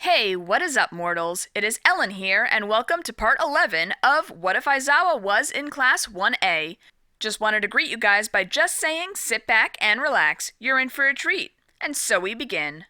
Hey, what is up, mortals? It is Ellen here, and welcome to part 11 of What If Aizawa Was in Class 1A. Just wanted to greet you guys by just saying sit back and relax. You're in for a treat. And so we begin.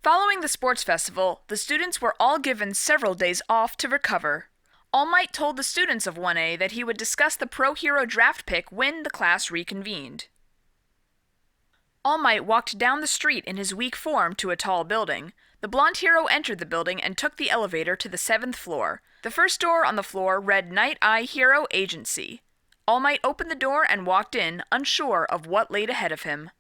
Following the sports festival, the students were all given several days off to recover. All Might told the students of 1A that he would discuss the Pro Hero draft pick when the class reconvened. All Might walked down the street in his weak form to a tall building. The blonde hero entered the building and took the elevator to the 7th floor. The first door on the floor read Nighteye Hero Agency. All Might opened the door and walked in, unsure of what laid ahead of him.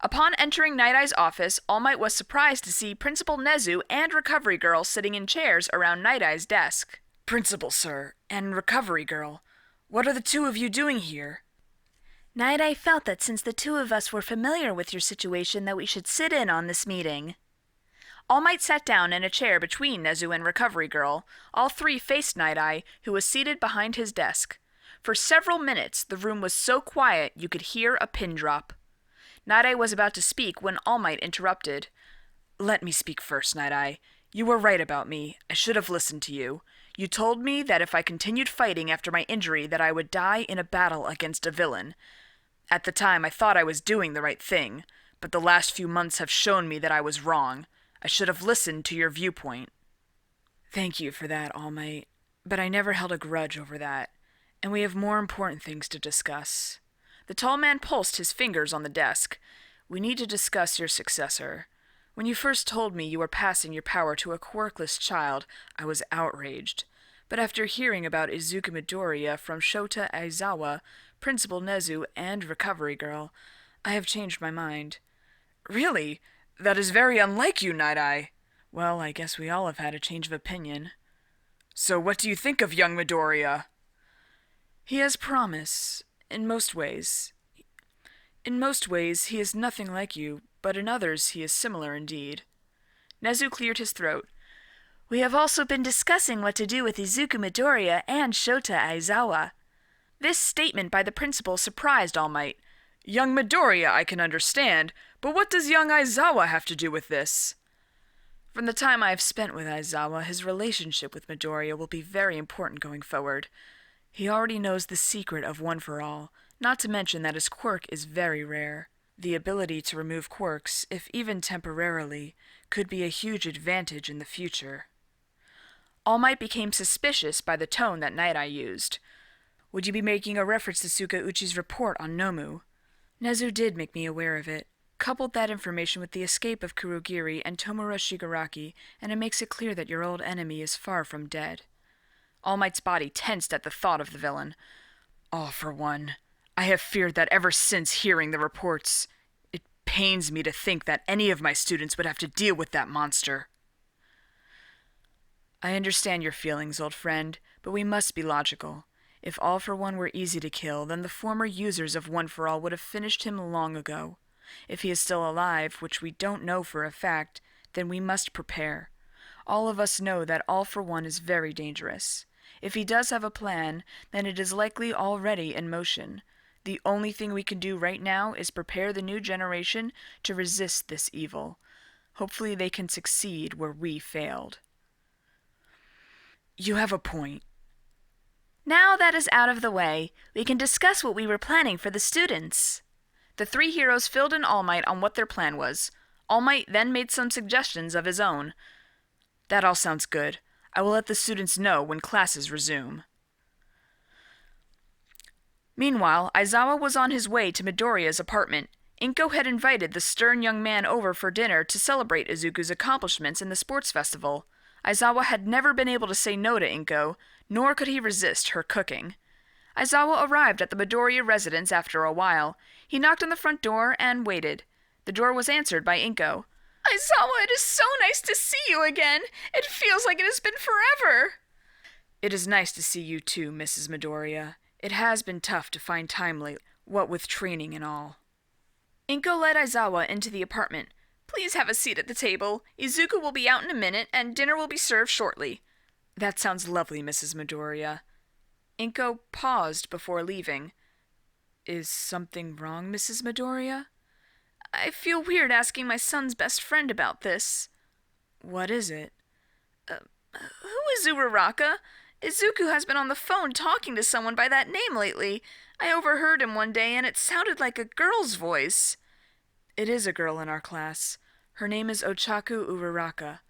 Upon entering Night-Eye's office, All Might was surprised to see Principal Nezu and Recovery Girl sitting in chairs around Night-Eye's desk. "Principal, sir, and Recovery Girl, what are the two of you doing here?" Nighteye felt that since the two of us were familiar with your situation that we should sit in on this meeting. All Might sat down in a chair between Nezu and Recovery Girl. All three faced Nighteye, who was seated behind his desk. For several minutes, the room was so quiet you could hear a pin drop. Nighteye was about to speak when All Might interrupted. "Let me speak first, Nighteye. You were right about me. I should have listened to you. You told me that if I continued fighting after my injury that I would die in a battle against a villain. At the time, I thought I was doing the right thing, but the last few months have shown me that I was wrong. I should have listened to your viewpoint." "Thank you for that, All Might, but I never held a grudge over that, and we have more important things to discuss." The tall man pulsed his fingers on the desk. "We need to discuss your successor. When you first told me you were passing your power to a quirkless child, I was outraged. But after hearing about Izuku Midoriya from Shota Aizawa, Principal Nezu, and Recovery Girl, I have changed my mind." "Really? That is very unlike you, Nighteye." "Well, I guess we all have had a change of opinion." "So what do you think of young Midoriya?" "He has promise, in most ways. In most ways, he is nothing like you, but in others he is similar indeed." Nezu cleared his throat. "We have also been discussing what to do with Izuku Midoriya and Shota Aizawa." This statement by the principal surprised All Might. "Young Midoriya I can understand, but what does young Aizawa have to do with this?" "From the time I have spent with Aizawa, his relationship with Midoriya will be very important going forward. He already knows the secret of One for All, not to mention that his quirk is very rare. The ability to remove quirks, if even temporarily, could be a huge advantage in the future." All Might became suspicious by the tone that Nighteye used. "Would you be making a reference to Suka Uchi's report on Nomu?" "Nezu did make me aware of it. Coupled that information with the escape of Kurogiri and Tomura Shigaraki, and it makes it clear that your old enemy is far from dead." All Might's body tensed at the thought of the villain. "All for one. I have feared that ever since hearing the reports. It pains me to think that any of my students would have to deal with that monster." "I understand your feelings, old friend, but we must be logical. If All for One were easy to kill, then the former users of One for All would have finished him long ago. If he is still alive, which we don't know for a fact, then we must prepare. All of us know that All for One is very dangerous. If he does have a plan, then it is likely already in motion. The only thing we can do right now is prepare the new generation to resist this evil. Hopefully they can succeed where we failed." "You have a point." Now that is out of the way, we can discuss what we were planning for the students. The three heroes filled in All Might on what their plan was. All Might then made some suggestions of his own. "That all sounds good. I will let the students know when classes resume." Meanwhile, Aizawa was on his way to Midoriya's apartment. Inko had invited the stern young man over for dinner to celebrate Izuku's accomplishments in the sports festival. Aizawa had never been able to say no to Inko, nor could he resist her cooking. Aizawa arrived at the Midoriya residence after a while. He knocked on the front door and waited. The door was answered by Inko. "Aizawa, it is so nice to see you again. It feels like it has been forever." "It is nice to see you too, Mrs. Midoriya. It has been tough to find time lately, what with training and all." Inko led Aizawa into the apartment. "Please have a seat at the table. Izuku will be out in a minute, and dinner will be served shortly." "That sounds lovely, Mrs. Midoriya." Inko paused before leaving. "Is something wrong, Mrs. Midoriya?" "I feel weird asking my son's best friend about this." What is it? Who is Uraraka? Izuku has been on the phone talking to someone by that name lately. I overheard him one day and it sounded like a girl's voice. It is a girl in our class. Her name is Ochaku Uraraka.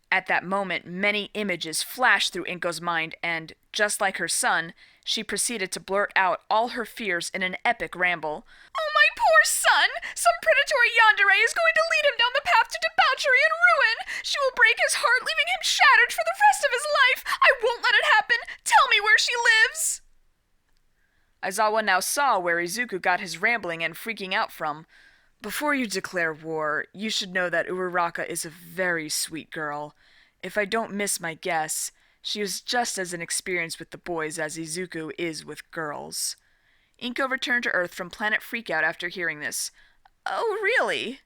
At that moment, many images flashed through Inko's mind, and, just like her son, she proceeded to blurt out all her fears in an epic ramble. Oh, my poor son! Some predatory yandere is going to lead him down the path to debauchery and ruin! She will break his heart, leaving him shattered for the rest of his life! I won't let it happen! Tell me where she lives! Aizawa now saw where Izuku got his rambling and freaking out from. Before you declare war, you should know that Uraraka is a very sweet girl. If I don't miss my guess, she is just as inexperienced with the boys as Izuku is with girls. Inko returned to Earth from Planet Freakout after hearing this. Oh, really?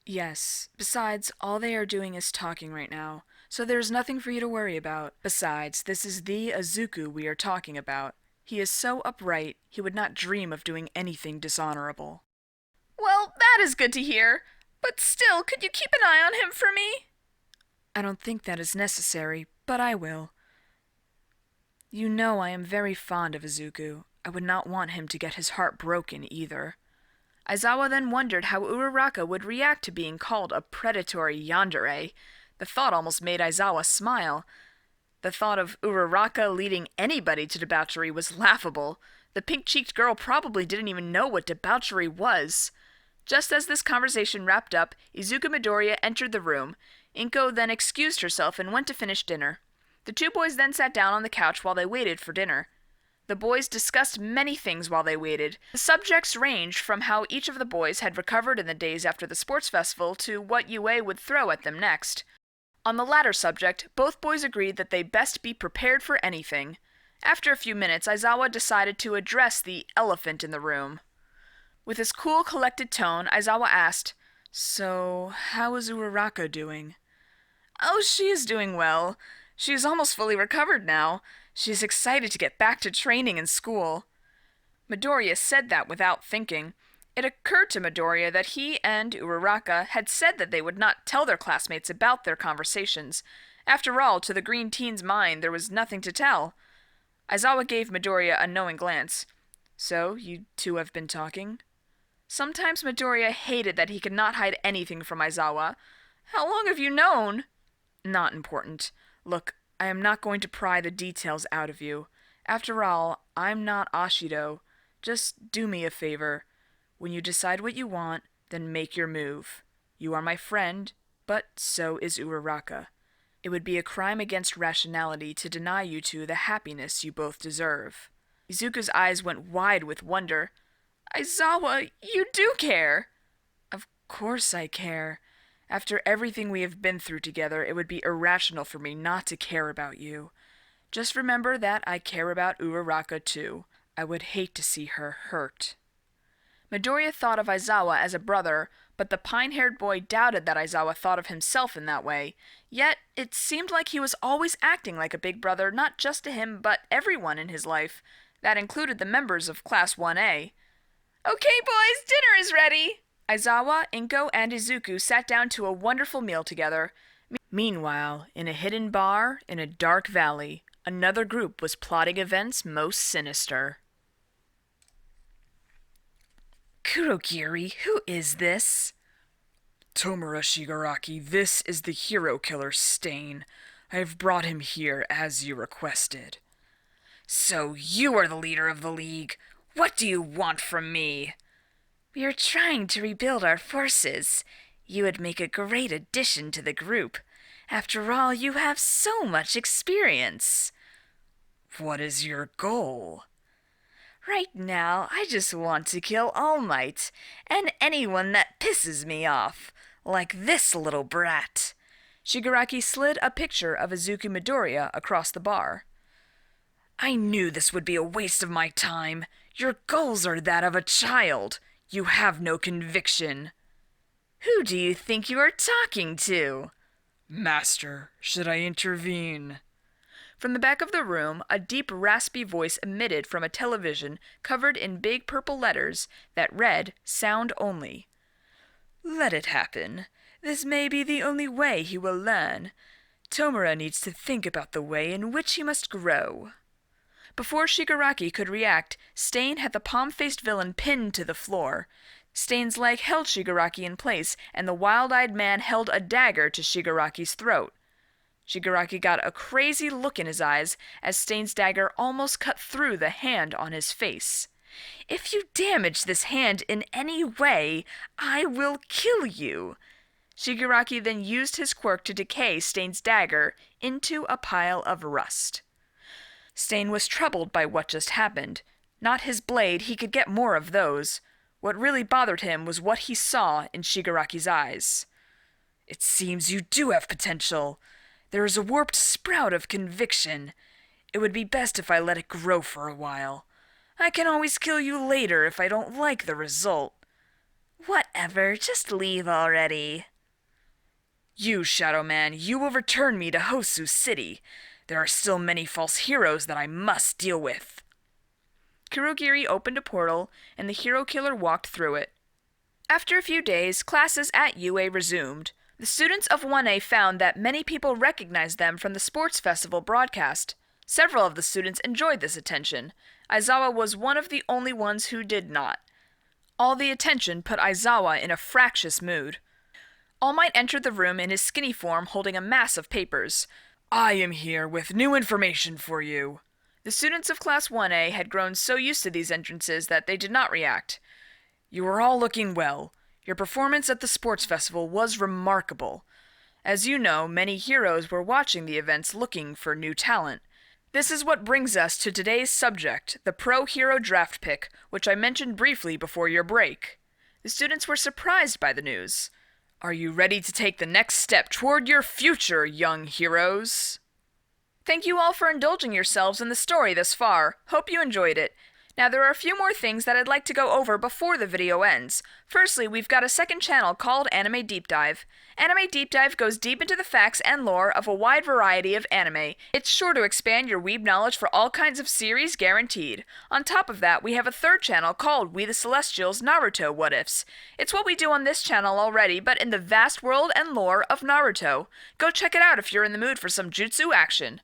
Yes. Besides, all they are doing is talking right now, so there is nothing for you to worry about. Besides, this is the Izuku we are talking about. He is so upright, he would not dream of doing anything dishonorable. Well, that is good to hear. But still, could you keep an eye on him for me? I don't think that is necessary, but I will. You know I am very fond of Izuku. I would not want him to get his heart broken either. Aizawa then wondered how Uraraka would react to being called a predatory yandere. The thought almost made Aizawa smile. The thought of Uraraka leading anybody to debauchery was laughable. The pink-cheeked girl probably didn't even know what debauchery was. Just as this conversation wrapped up, Izuku Midoriya entered the room. Inko then excused herself and went to finish dinner. The two boys then sat down on the couch while they waited for dinner. The boys discussed many things while they waited. The subjects ranged from how each of the boys had recovered in the days after the sports festival to what UA would throw at them next. On the latter subject, both boys agreed that they best be prepared for anything. After a few minutes, Aizawa decided to address the elephant in the room. With his cool, collected tone, Aizawa asked, So, how is Uraraka doing? Oh, she is doing well. She is almost fully recovered now. She is excited to get back to training in school. Midoriya said that without thinking. It occurred to Midoriya that he and Uraraka had said that they would not tell their classmates about their conversations. After all, to the green teen's mind, there was nothing to tell. Aizawa gave Midoriya a knowing glance. So, you two have been talking? Sometimes Midoriya hated that he could not hide anything from Aizawa. How long have you known? Not important. Look, I am not going to pry the details out of you. After all, I'm not Ashido. Just do me a favor. When you decide what you want, then make your move. You are my friend, but so is Uraraka. It would be a crime against rationality to deny you two the happiness you both deserve. Izuku's eyes went wide with wonder. Aizawa, you do care! Of course I care. After everything we have been through together, it would be irrational for me not to care about you. Just remember that I care about Uraraka too. I would hate to see her hurt. Midoriya thought of Aizawa as a brother, but the pine-haired boy doubted that Aizawa thought of himself in that way. Yet, it seemed like he was always acting like a big brother, not just to him, but everyone in his life. That included the members of Class 1A. Okay, boys, dinner is ready! Aizawa, Inko, and Izuku sat down to a wonderful meal together. Meanwhile, in a hidden bar in a dark valley, another group was plotting events most sinister. Kurogiri, who is this? Tomura Shigaraki, this is the hero killer Stain. I have brought him here as you requested. So you are the leader of the League. What do you want from me? We are trying to rebuild our forces. You would make a great addition to the group. After all, you have so much experience. What is your goal? Right now, I just want to kill All Might, and anyone that pisses me off, like this little brat. Shigaraki slid a picture of Izuku Midoriya across the bar. I knew this would be a waste of my time. Your goals are that of a child. You have no conviction. Who do you think you are talking to? Master, should I intervene? From the back of the room, a deep, raspy voice emitted from a television covered in big purple letters that read, Sound Only. Let it happen. This may be the only way he will learn. Tomura needs to think about the way in which he must grow. Before Shigaraki could react, Stain had the palm-faced villain pinned to the floor. Stain's leg held Shigaraki in place, and the wild-eyed man held a dagger to Shigaraki's throat. Shigaraki got a crazy look in his eyes as Stain's dagger almost cut through the hand on his face. "If you damage this hand in any way, I will kill you." Shigaraki then used his quirk to decay Stain's dagger into a pile of rust. Stain was troubled by what just happened. Not his blade, he could get more of those. What really bothered him was what he saw in Shigaraki's eyes. "It seems you do have potential. There is a warped sprout of conviction. It would be best if I let it grow for a while. I can always kill you later if I don't like the result." "Whatever, just leave already." "You, Shadow Man, you will return me to Hosu City. There are still many false heroes that I must deal with." Kurogiri opened a portal, and the hero killer walked through it. After a few days, classes at UA resumed. The students of 1A found that many people recognized them from the sports festival broadcast. Several of the students enjoyed this attention. Aizawa was one of the only ones who did not. All the attention put Aizawa in a fractious mood. All Might entered the room in his skinny form holding a mass of papers. "I am here with new information for you." The students of Class 1A had grown so used to these entrances that they did not react. "You are all looking well. Your performance at the sports festival was remarkable. As you know, many heroes were watching the events looking for new talent. This is what brings us to today's subject, the Pro Hero Draft Pick, which I mentioned briefly before your break." The students were surprised by the news. "Are you ready to take the next step toward your future, young heroes?" Thank you all for indulging yourselves in the story thus far. Hope you enjoyed it. Now there are a few more things that I'd like to go over before the video ends. Firstly, we've got a second channel called Anime Deep Dive. Anime Deep Dive goes deep into the facts and lore of a wide variety of anime. It's sure to expand your weeb knowledge for all kinds of series, guaranteed. On top of that, we have a third channel called We the Celestials Naruto What Ifs. It's what we do on this channel already, but in the vast world and lore of Naruto. Go check it out if you're in the mood for some jutsu action.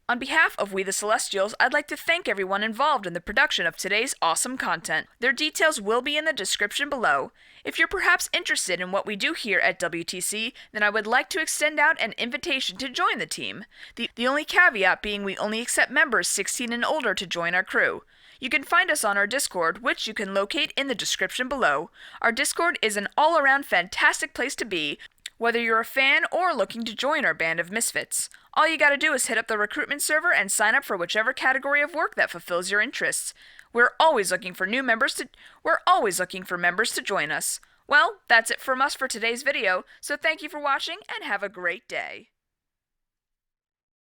On behalf of We the Celestials, I'd like to thank everyone involved in the production of today's awesome content. Their details will be in the description below. If you're perhaps interested in what we do here at WTC, then I would like to extend out an invitation to join the team. The only caveat being we only accept members 16 and older to join our crew. You can find us on our Discord, which you can locate in the description below. Our Discord is an all-around fantastic place to be, whether you're a fan or looking to join our band of misfits. All you gotta do is hit up the recruitment server and sign up for whichever category of work that fulfills your interests. We're always looking for members to join us. Well, that's it from us for today's video, so thank you for watching and have a great day.